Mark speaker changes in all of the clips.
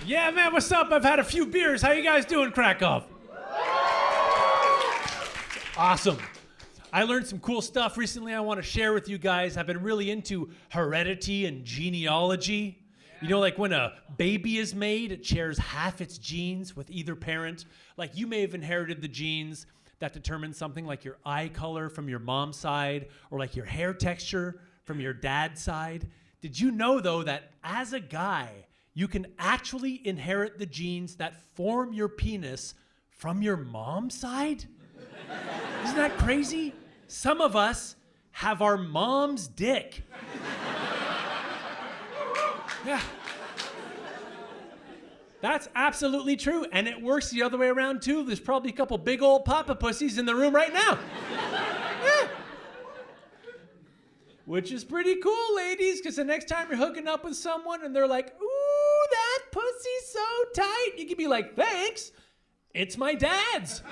Speaker 1: Yeah, man, what's up? I've had a few beers. How you guys doing, Krakow? Awesome. I learned some cool stuff recently I want to share with you guys. I've been really into heredity and genealogy. You know, like when a baby is made, it shares half its genes with either parent. Like you may have inherited the genes that determine something like your eye color from your mom's side or like your hair texture from your dad's side. Did you know, though, that as a guy, you can actually inherit the genes that form your penis from your mom's side? Isn't that crazy? Some of us have our mom's dick. Yeah. That's absolutely true, and it works the other way around, too. There's probably a couple big old papa pussies in the room right now. Yeah. Which is pretty cool, ladies, because the next time you're hooking up with someone and they're like, ooh, that pussy's so tight, you can be like, thanks, it's my dad's.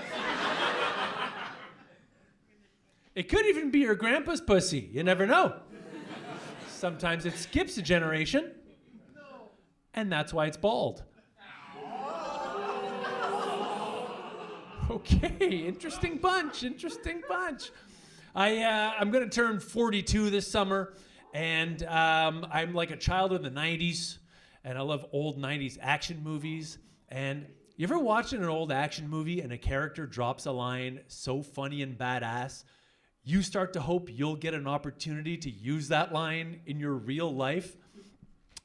Speaker 1: It could even be your grandpa's pussy. You never know. Sometimes it skips a generation, and that's why it's bald. Okay, interesting bunch. I'm going to turn 42 this summer, and I'm like a child of the 90s, and I love old 90s action movies. And you ever watch an old action movie and a character drops a line so funny and badass, you start to hope you'll get an opportunity to use that line in your real life?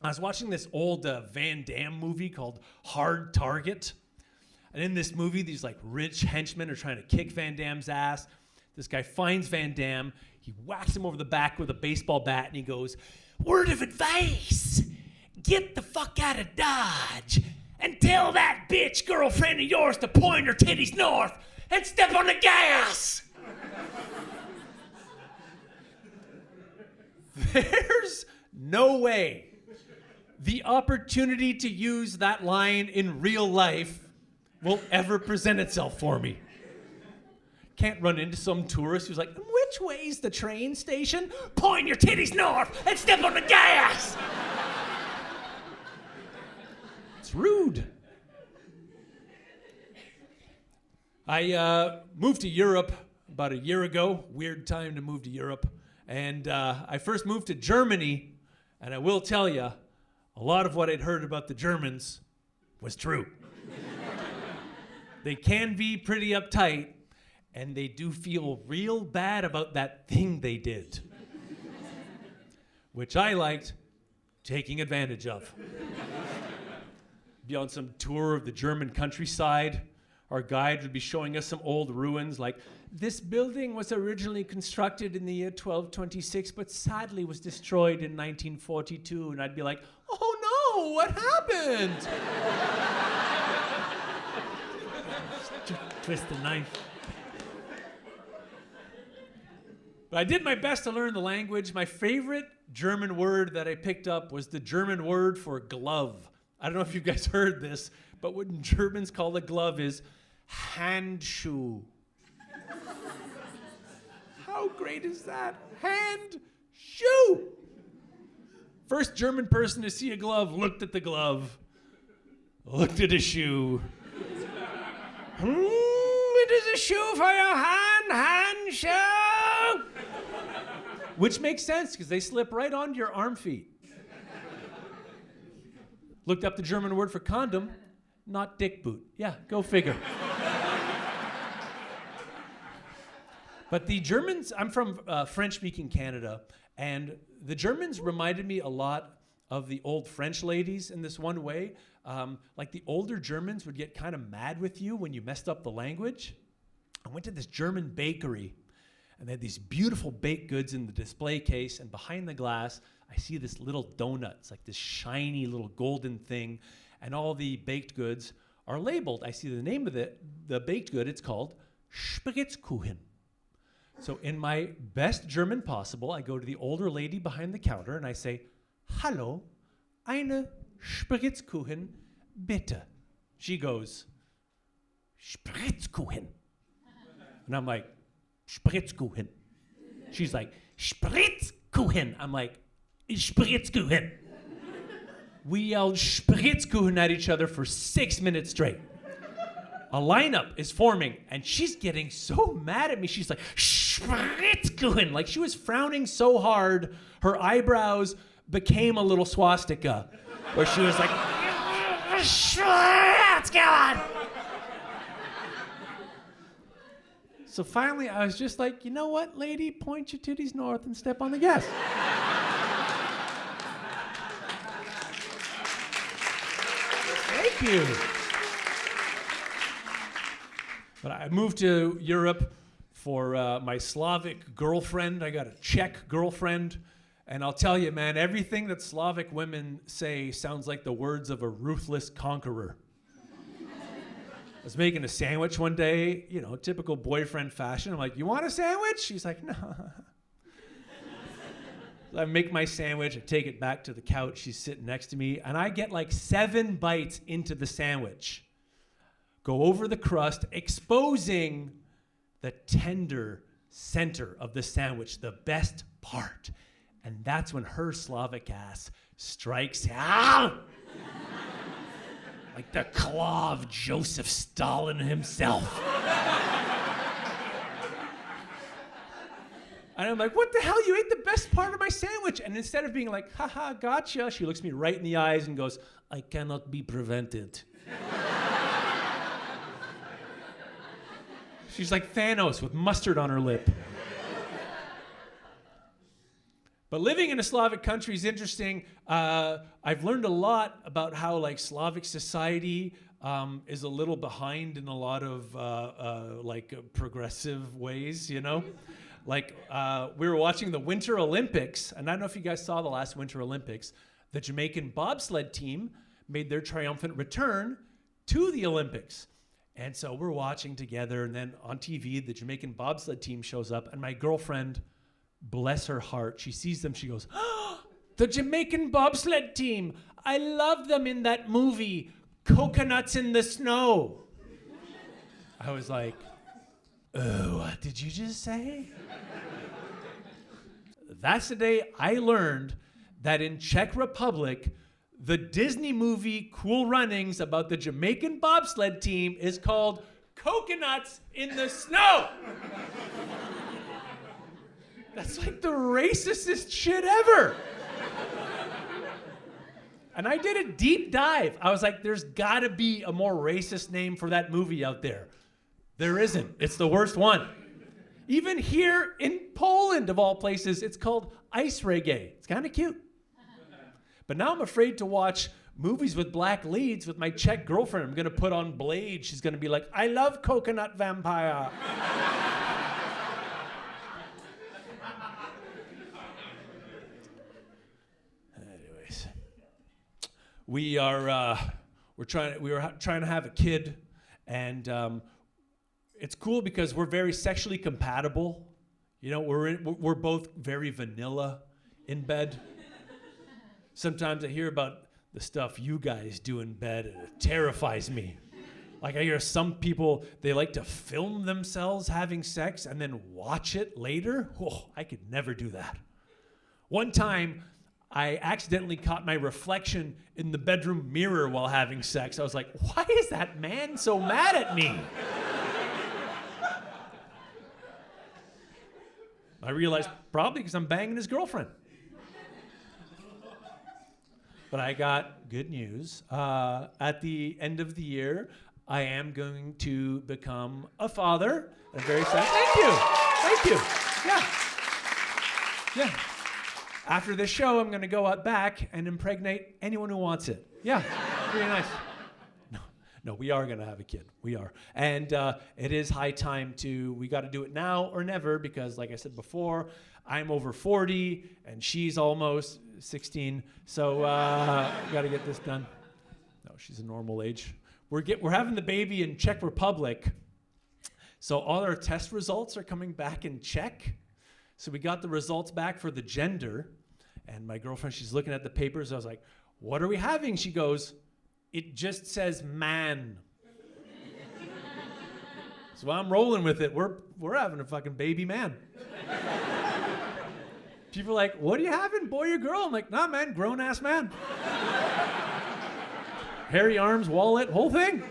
Speaker 1: I was watching this old Van Damme movie called Hard Target. And in this movie, these like rich henchmen are trying to kick Van Damme's ass. This guy finds Van Damme. He whacks him over the back with a baseball bat, and he goes, "Word of advice, get the fuck out of Dodge and tell that bitch girlfriend of yours to point her titties north and step on the gas." There's no way the opportunity to use that line in real life will ever present itself for me. Can't run into some tourist who's like, "Which way's the train station? Point your titties north and step on the gas." It's rude. I moved to Europe about a year ago. Weird time to move to Europe. And I first moved to Germany, and I will tell you, a lot of what I'd heard about the Germans was true. They can be pretty uptight, and they do feel real bad about that thing they did, which I liked taking advantage of. Be on some tour of the German countryside. Our guide would be showing us some old ruins, like, "This building was originally constructed in the year 1226, but sadly was destroyed in 1942. And I'd be like, "Oh no, what happened?" Twist the knife. But I did my best to learn the language. My favorite German word that I picked up was the German word for glove. I don't know if you guys heard this, but what Germans call a glove is Handschuh. How great is that? Handschuh. First German person to see a glove looked at the glove, looked at a shoe. It is a shoe for your handschuh. Which makes sense, because they slip right onto your arm feet. Looked up the German word for condom, not dick boot. Yeah, go figure. But the Germans, I'm from French-speaking Canada, and the Germans reminded me a lot of the old French ladies in this one way. Like the older Germans would get kind of mad with you when you messed up the language. I went to this German bakery, and they had these beautiful baked goods in the display case, and behind the glass, I see this little donut. It's like this shiny little golden thing, and all the baked goods are labeled. I see the name of the baked good. It's called Spritzkuchen. So in my best German possible, I go to the older lady behind the counter and I say, "Hallo, eine Spritzkuchen, bitte." She goes, "Spritzkuchen." And I'm like, "Spritzkuchen." She's like, "Spritzkuchen." I'm like, "Spritzkuchen." We yelled Spritzkuchen at each other for 6 minutes straight. A lineup is forming, and she's getting so mad at me. She's like, Spritzkuchen. Like she was frowning so hard, her eyebrows became a little swastika, where she was like, Spritzkuchen. So finally, I was just like, you know what, lady? Point your titties north and step on the gas. Thank you. But I moved to Europe for my Slavic girlfriend. I got a Czech girlfriend. And I'll tell you, man, everything that Slavic women say sounds like the words of a ruthless conqueror. I was making a sandwich one day, you know, typical boyfriend fashion. I'm like, you want a sandwich? She's like, no. So I make my sandwich, I take it back to the couch. She's sitting next to me, and I get like 7 bites into the sandwich. Go over the crust, exposing the tender center of the sandwich, the best part. And that's when her Slavic ass strikes out. Like the claw of Joseph Stalin himself. And I'm like, what the hell? You ate the best part of my sandwich. And instead of being like, haha, gotcha, she looks me right in the eyes and goes, I cannot be prevented. She's like Thanos with mustard on her lip. But living in a Slavic country is interesting. I've learned a lot about how like Slavic society is a little behind in a lot of progressive ways, you know? Like we were watching the Winter Olympics, and I don't know if you guys saw the last Winter Olympics. The Jamaican bobsled team made their triumphant return to the Olympics. And so we're watching together, and then on TV, the Jamaican bobsled team shows up, and my girlfriend, bless her heart, she sees them, she goes, oh, the Jamaican bobsled team, I love them in that movie, Coconuts in the Snow. I was like, oh, what did you just say? That's the day I learned that in Czech Republic, the Disney movie Cool Runnings about the Jamaican bobsled team is called Coconuts in the Snow. That's like the racistest shit ever. And I did a deep dive. I was like, there's gotta be a more racist name for that movie out there. There isn't. It's the worst one. Even here in Poland, of all places, it's called ice reggae. It's kind of cute. But now I'm afraid to watch movies with black leads with my Czech girlfriend. I'm gonna put on Blade. She's gonna be like, I love Coconut Vampire. Anyways, we were trying to have a kid, and it's cool because we're very sexually compatible. You know, we're both very vanilla in bed. Sometimes I hear about the stuff you guys do in bed, and it terrifies me. Like I hear some people, they like to film themselves having sex and then watch it later. Oh, I could never do that. One time, I accidentally caught my reflection in the bedroom mirror while having sex. I was like, why is that man so mad at me? I realized probably because I'm banging his girlfriend. But I got good news. At the end of the year, I am going to become a father. I'm very excited. Thank you. Yeah. After this show, I'm going to go out back and impregnate anyone who wants it. Yeah, pretty nice. No, we are going to have a kid. We are. And it is high time we got to do it now or never because, like I said before, I'm over 40 and she's almost 16. So we got to get this done. No, she's a normal age. We're having the baby in Czech Republic. So all our test results are coming back in Czech. So we got the results back for the gender. And my girlfriend, she's looking at the papers. I was like, what are we having? She goes, it just says man. So I'm rolling with it. We're having a fucking baby man. People are like, what are you having, boy or girl? I'm like, nah, man, grown-ass man. hairy arms, wallet, whole thing.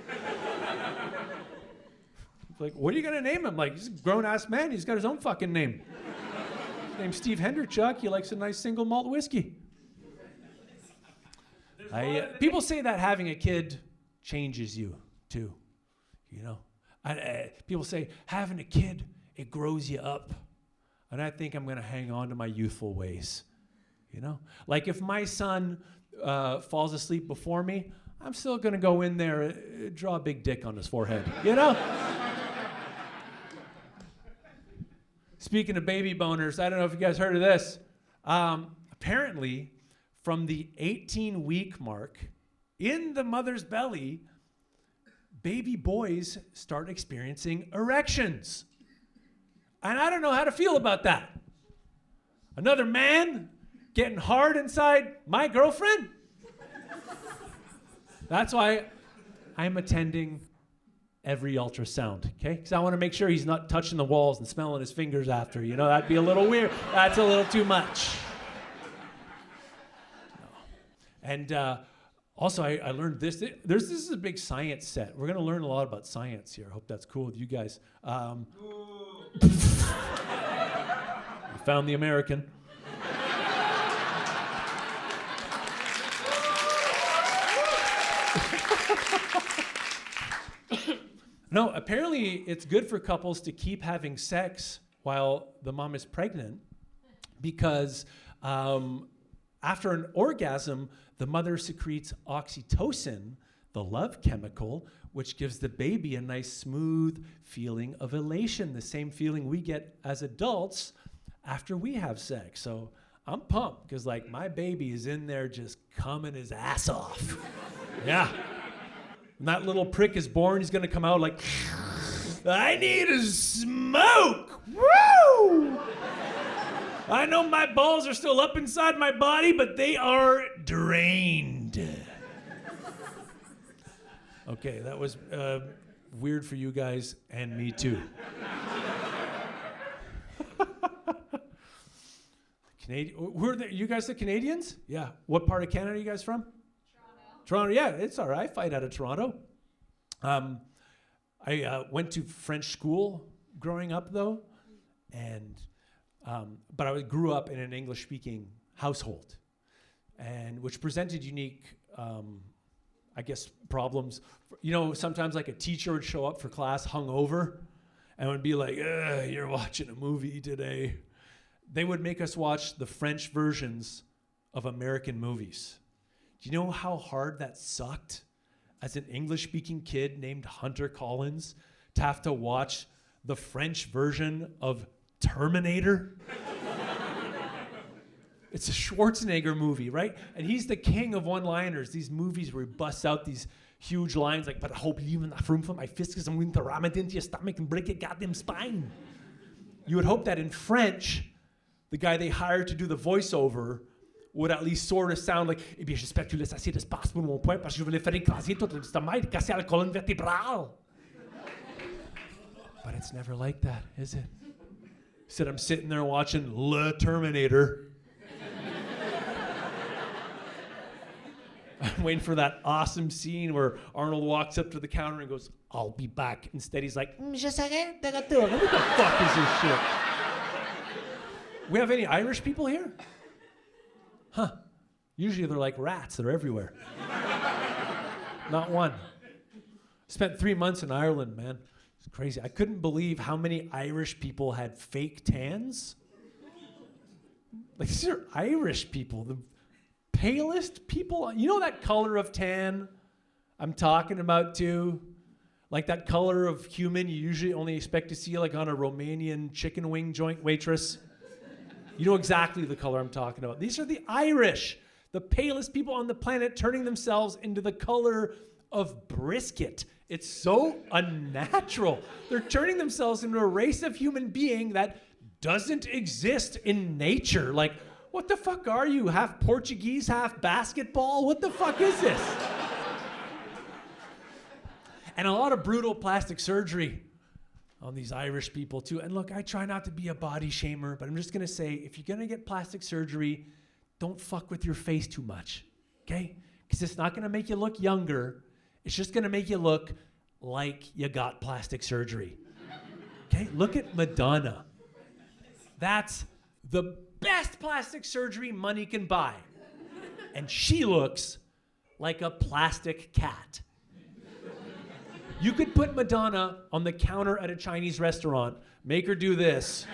Speaker 1: Like, what are you gonna name him? Like, he's a grown-ass man. He's got his own fucking name. His name's Steve Hendrichuk. He likes a nice single malt whiskey. People say that having a kid changes you too, you know. People say having a kid, it grows you up. And I think I'm going to hang on to my youthful ways, you know. Like if my son falls asleep before me, I'm still going to go in there, draw a big dick on his forehead, you know. Speaking of baby boners, I don't know if you guys heard of this. Apparently, from the 18-week mark in the mother's belly, baby boys start experiencing erections. And I don't know how to feel about that. Another man getting hard inside my girlfriend? That's why I'm attending every ultrasound, okay? Because I want to make sure he's not touching the walls and smelling his fingers after. You know, that'd be a little weird. That's a little too much. And also, I learned this. This is a big science set. We're going to learn a lot about science here. I hope that's cool with you guys. We found the American. No, apparently it's good for couples to keep having sex while the mom is pregnant because after an orgasm, the mother secretes oxytocin, the love chemical, which gives the baby a nice smooth feeling of elation, the same feeling we get as adults after we have sex. So I'm pumped because like my baby is in there just coming his ass off. Yeah. When that little prick is born, he's gonna come out like, I need a smoke. Woo! I know my balls are still up inside my body, but they are drained. Okay, that was weird for you guys and me too. Who are you guys the Canadians? Yeah. What part of Canada are you guys from? Toronto, yeah, it's all right. I fight out of Toronto. I went to French school growing up, though, and but I grew up in an English-speaking household, and which presented unique, I guess, problems. You know, sometimes like a teacher would show up for class hungover, and would be like, "You're watching a movie today." They would make us watch the French versions of American movies. Do you know how hard that sucked as an English-speaking kid named Hunter Collins to have to watch the French version of Terminator? It's a Schwarzenegger movie, right? And he's the king of one-liners. These movies where he busts out these huge lines like, but I hope you leave enough room for my fist because I'm going to ram it into your stomach and break your goddamn spine. You would hope that in French, the guy they hired to do the voiceover would at least sort of sound like, eh bien, j'espère que tu laisses assez d'espace pour mon poing parce que je voulais faire écraser tout le stomac et casser la colonne vertébrale. But it's never like that, is it? Said I'm sitting there watching Le Terminator. I'm waiting for that awesome scene where Arnold walks up to the counter and goes, I'll be back. Instead, he's like, je serai de retour. What the fuck is this shit? We have any Irish people here? Huh. Usually they're like rats. They're everywhere. Not one. Spent 3 months in Ireland, man. It's crazy. I couldn't believe how many Irish people had fake tans. Like, these are Irish people. The palest people. You know that color of tan I'm talking about too? Like that color of human you usually only expect to see like on a Romanian chicken wing joint waitress. You know exactly the color I'm talking about. These are the Irish, the palest people on the planet turning themselves into the color of brisket. It's so unnatural. They're turning themselves into a race of human being that doesn't exist in nature. Like, what the fuck are you? Half Portuguese, half basketball? What the fuck is this? And a lot of brutal plastic surgery on these Irish people too. And look, I try not to be a body shamer, but I'm just gonna say, if you're gonna get plastic surgery, don't fuck with your face too much, okay? because it's not going to make you look younger. It's just going to make you look like you got plastic surgery. Okay, look at Madonna. That's the best plastic surgery money can buy. And she looks like a plastic cat. You could put Madonna on the counter at a Chinese restaurant, make her do this.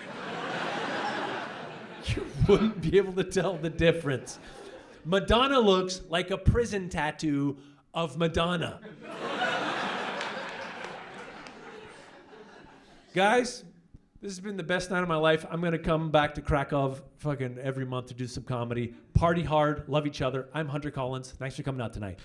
Speaker 1: You wouldn't be able to tell the difference. Madonna looks like a prison tattoo of Madonna. Guys, this has been the best night of my life. I'm going to come back to Krakow fucking every month to do some comedy. Party hard, love each other. I'm Hunter Collins. Thanks for coming out tonight.